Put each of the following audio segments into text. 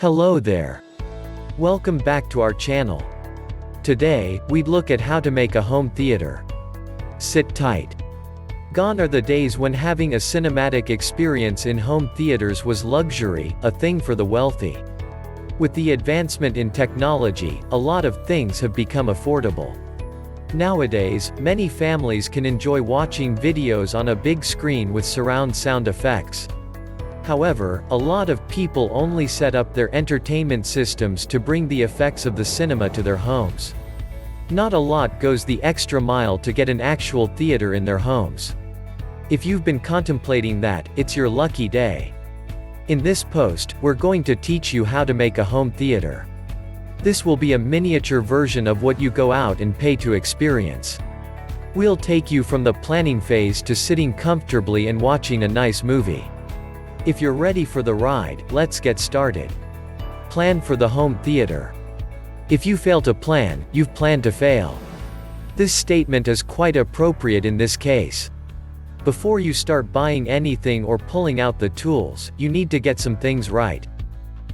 Hello there. Welcome back to our channel. Today, we'd look at how to make a home theater. Sit tight. Gone are the days when having a cinematic experience in home theaters was luxury, a thing for the wealthy. With the advancement in technology, a lot of things have become affordable. Nowadays, many families can enjoy watching videos on a big screen with surround sound effects. However, a lot of people only set up their entertainment systems to bring the effects of the cinema to their homes. Not a lot goes the extra mile to get an actual theater in their homes. If you've been contemplating that, it's your lucky day. In this post, we're going to teach you how to make a home theater. This will be a miniature version of what you go out and pay to experience. We'll take you from the planning phase to sitting comfortably and watching a nice movie. If you're ready for the ride, let's get started. Plan for the home theater. If you fail to plan, you've planned to fail. This statement is quite appropriate in this case. Before you start buying anything or pulling out the tools, you need to get some things right.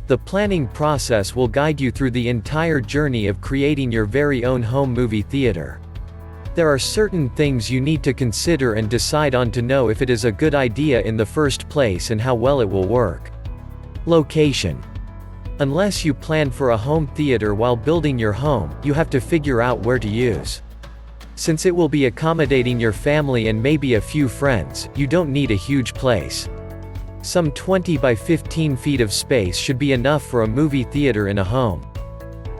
The planning process will guide you through the entire journey of creating your very own home movie theater. There are certain things you need to consider and decide on to know if it is a good idea in the first place and how well it will work. Location. Unless you plan for a home theater while building your home, you have to figure out where to use. Since it will be accommodating your family and maybe a few friends, you don't need a huge place. Some 20 by 15 feet of space should be enough for a movie theater in a home.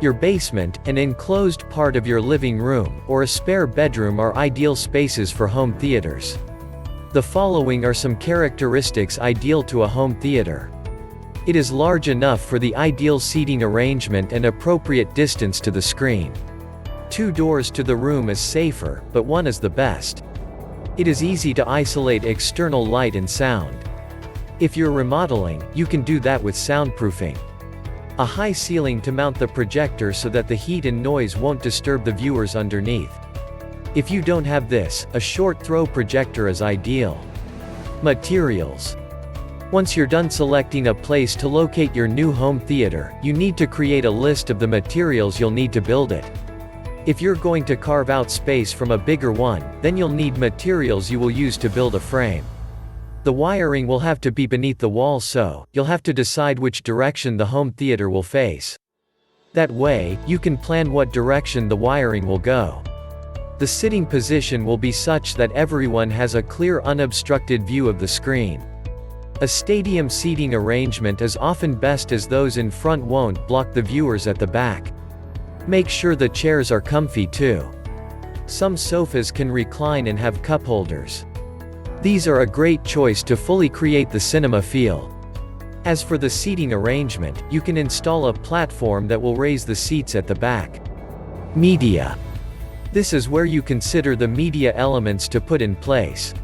Your basement, an enclosed part of your living room, or a spare bedroom are ideal spaces for home theaters. The following are some characteristics ideal to a home theater. It is large enough for the ideal seating arrangement and appropriate distance to the screen. 2 doors to the room is safer, but 1 is the best. It is easy to isolate external light and sound. If you're remodeling, you can do that with soundproofing. A high ceiling to mount the projector so that the heat and noise won't disturb the viewers underneath. If you don't have this, a short throw projector is ideal. Materials. Once you're done selecting a place to locate your new home theater, you need to create a list of the materials you'll need to build it. If you're going to carve out space from a bigger one, then you'll need materials you will use to build a frame. The wiring will have to be beneath the wall, so you'll have to decide which direction the home theater will face. That way, you can plan what direction the wiring will go. The sitting position will be such that everyone has a clear unobstructed view of the screen. A stadium seating arrangement is often best as those in front won't block the viewers at the back. Make sure the chairs are comfy too. Some sofas can recline and have cup holders. These are a great choice to fully create the cinema feel. As for the seating arrangement, you can install a platform that will raise the seats at the back. Media. This is where you consider the media elements to put in place.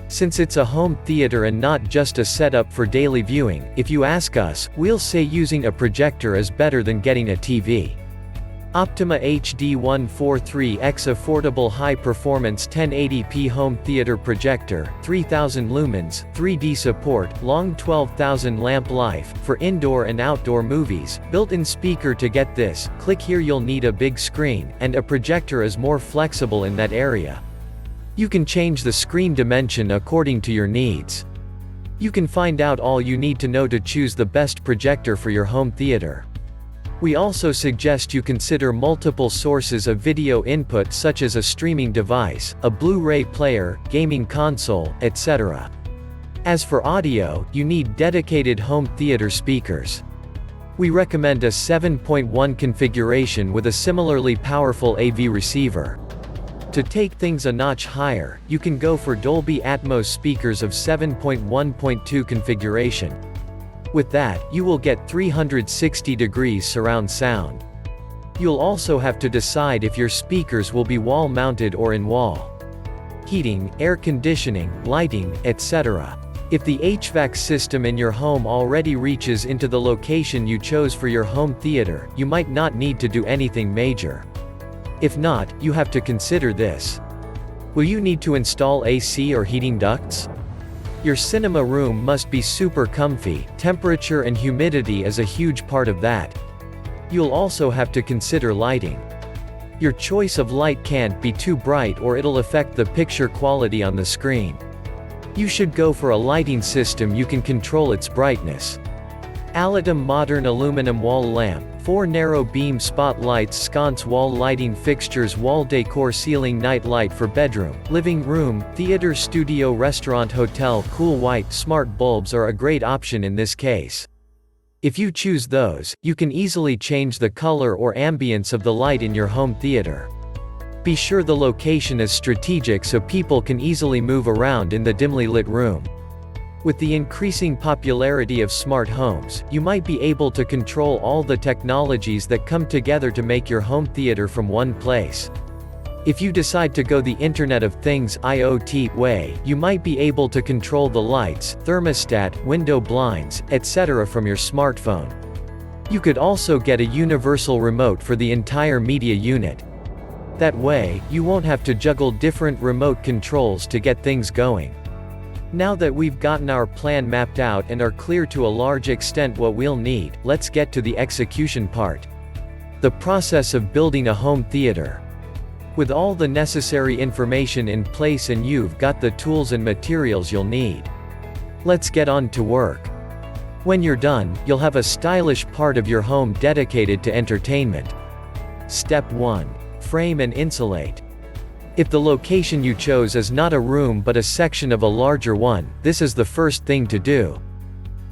Since it's a home theater and not just a setup for daily viewing, if you ask us, we'll say using a projector is better than getting a TV. Optima HD 143X affordable high-performance 1080p home theater projector, 3000 lumens, 3D support, long 12,000 lamp life, for indoor and outdoor movies, built-in speaker. To get this, click here. You'll need a big screen, and a projector is more flexible in that area. You can change the screen dimension according to your needs. You can find out all you need to know to choose the best projector for your home theater. We also suggest you consider multiple sources of video input such as a streaming device, a Blu-ray player, gaming console, etc. As for audio, you need dedicated home theater speakers. We recommend a 7.1 configuration with a similarly powerful AV receiver. To take things a notch higher, you can go for Dolby Atmos speakers of 7.1.2 configuration. With that, you will get 360 degrees surround sound. You'll also have to decide if your speakers will be wall-mounted or in-wall. Heating, air conditioning, lighting, etc. If the HVAC system in your home already reaches into the location you chose for your home theater, you might not need to do anything major. If not, you have to consider this. Will you need to install AC or heating ducts? Your cinema room must be super comfy. Temperature and humidity is a huge part of that. You'll also have to consider lighting. Your choice of light can't be too bright or it'll affect the picture quality on the screen. You should go for a lighting system you can control its brightness. Alatum modern aluminum wall lamp, 4 narrow beam spotlights, sconce wall lighting fixtures, wall decor, ceiling night light for bedroom, living room, theater, studio, restaurant, hotel. Cool white smart bulbs are a great option in this case. If you choose those, you can easily change the color or ambience of the light in your home theater. Be sure the location is strategic so people can easily move around in the dimly lit room. With the increasing popularity of smart homes, you might be able to control all the technologies that come together to make your home theater from one place. If you decide to go the Internet of Things (IoT) way, you might be able to control the lights, thermostat, window blinds, etc. from your smartphone. You could also get a universal remote for the entire media unit. That way, you won't have to juggle different remote controls to get things going. Now that we've gotten our plan mapped out and are clear to a large extent what we'll need, let's get to the execution part. The process of building a home theater. With all the necessary information in place and you've got the tools and materials you'll need. Let's get on to work. When you're done, you'll have a stylish part of your home dedicated to entertainment. Step 1. Frame and insulate. If the location you chose is not a room but a section of a larger one, this is the first thing to do.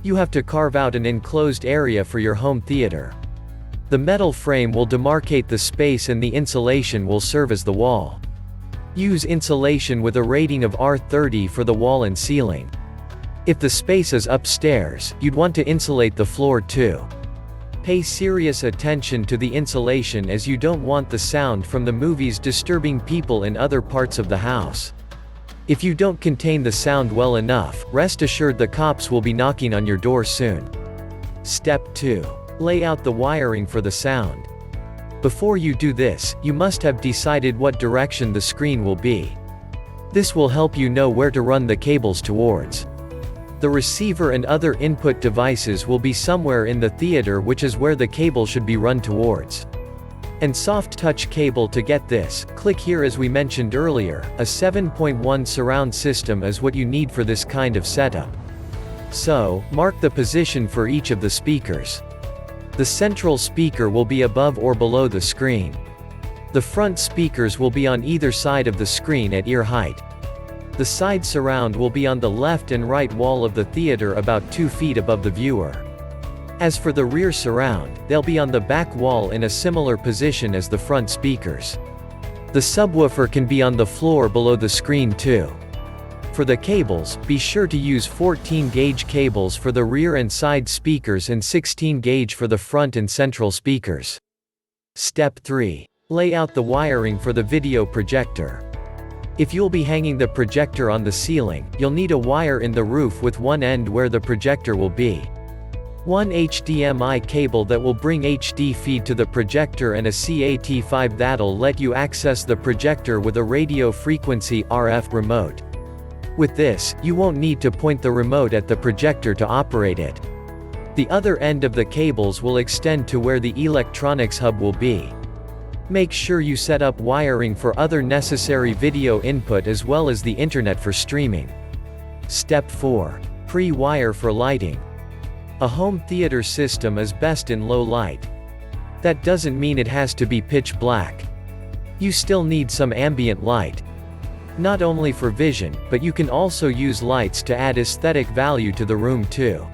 You have to carve out an enclosed area for your home theater. The metal frame will demarcate the space and the insulation will serve as the wall. Use insulation with a rating of R30 for the wall and ceiling. If the space is upstairs, you'd want to insulate the floor too. Pay serious attention to the insulation as you don't want the sound from the movies disturbing people in other parts of the house. If you don't contain the sound well enough, rest assured the cops will be knocking on your door soon. Step 2. Lay out the wiring for the sound. Before you do this, you must have decided what direction the screen will be. This will help you know where to run the cables towards. The receiver and other input devices will be somewhere in the theater, which is where the cable should be run towards. And soft touch cable to get this, click here. As we mentioned earlier, a 7.1 surround system is what you need for this kind of setup. So, mark the position for each of the speakers. The central speaker will be above or below the screen. The front speakers will be on either side of the screen at ear height. The side surround will be on the left and right wall of the theater about 2 feet above the viewer. As for the rear surround, they'll be on the back wall in a similar position as the front speakers. The subwoofer can be on the floor below the screen too. For the cables, be sure to use 14-gauge cables for the rear and side speakers and 16-gauge for the front and central speakers. Step 3. Lay out the wiring for the video projector. If you'll be hanging the projector on the ceiling, you'll need a wire in the roof with one end where the projector will be. One HDMI cable that will bring HD feed to the projector and a CAT5 that'll let you access the projector with a radio frequency RF remote. With this, you won't need to point the remote at the projector to operate it. The other end of the cables will extend to where the electronics hub will be. Make sure you set up wiring for other necessary video input as well as the internet for streaming. Step 4. Pre-wire for lighting. A home theater system is best in low light. That doesn't mean it has to be pitch black. You still need some ambient light. Not only for vision, but you can also use lights to add aesthetic value to the room too.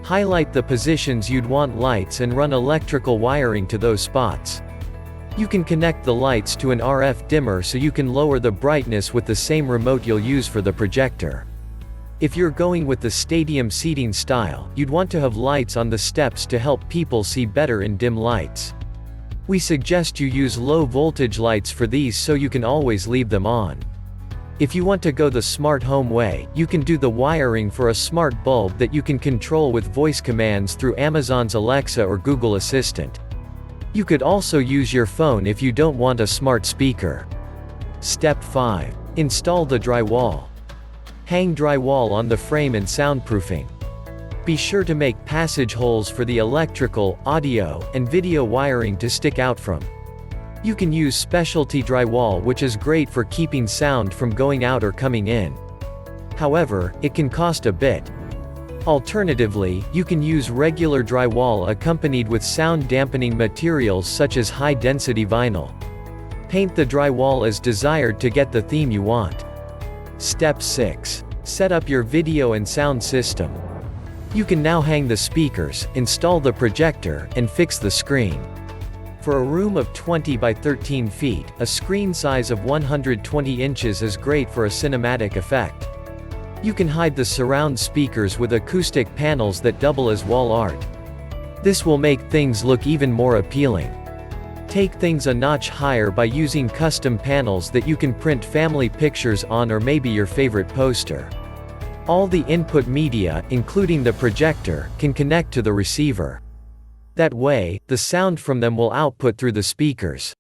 Highlight the positions you'd want lights and run electrical wiring to those spots. You can connect the lights to an RF dimmer so you can lower the brightness with the same remote you'll use for the projector. If you're going with the stadium seating style, you'd want to have lights on the steps to help people see better in dim lights. We suggest you use low voltage lights for these so you can always leave them on. If you want to go the smart home way, you can do the wiring for a smart bulb that you can control with voice commands through Amazon's Alexa or Google Assistant. You could also use your phone if you don't want a smart speaker. Step 5. Install the drywall. Hang drywall on the frame and soundproofing. Be sure to make passage holes for the electrical, audio, and video wiring to stick out from. You can use specialty drywall, which is great for keeping sound from going out or coming in. However, it can cost a bit. Alternatively, you can use regular drywall accompanied with sound-dampening materials such as high-density vinyl. Paint the drywall as desired to get the theme you want. Step 6. Set up your video and sound system. You can now hang the speakers, install the projector, and fix the screen. For a room of 20 by 13 feet, a screen size of 120 inches is great for a cinematic effect. You can hide the surround speakers with acoustic panels that double as wall art. This will make things look even more appealing. Take things a notch higher by using custom panels that you can print family pictures on, or maybe your favorite poster. All the input media, including the projector, can connect to the receiver. That way, the sound from them will output through the speakers.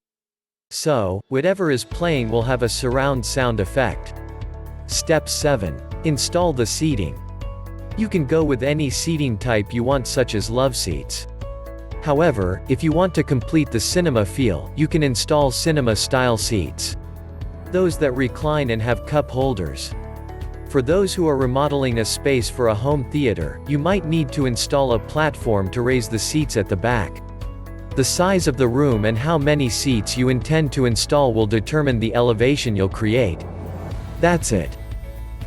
So, whatever is playing will have a surround sound effect. Step 7. Install the seating. You can go with any seating type you want, such as love seats. However, if you want to complete the cinema feel, you can install cinema-style seats. Those that recline and have cup holders. For those who are remodeling a space for a home theater, you might need to install a platform to raise the seats at the back. The size of the room and how many seats you intend to install will determine the elevation you'll create. That's it.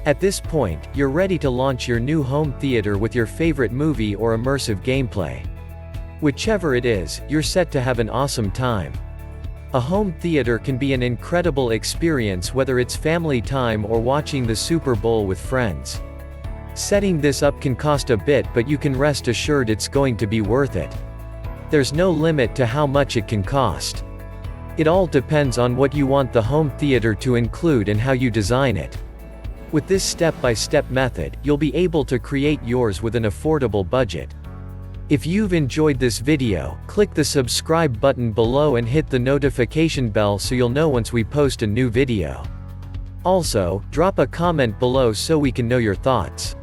At this point, you're ready to launch your new home theater with your favorite movie or immersive gameplay. Whichever it is, you're set to have an awesome time. A home theater can be an incredible experience, whether it's family time or watching the Super Bowl with friends. Setting this up can cost a bit, but you can rest assured it's going to be worth it. There's no limit to how much it can cost. It all depends on what you want the home theater to include and how you design it. With this step-by-step method, you'll be able to create yours with an affordable budget. If you've enjoyed this video, click the subscribe button below and hit the notification bell so you'll know once we post a new video. Also, drop a comment below so we can know your thoughts.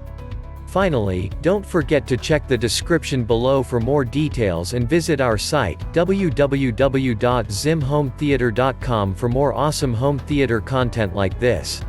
Finally, don't forget to check the description below for more details and visit our site, www.zimhometheater.com, for more awesome home theater content like this.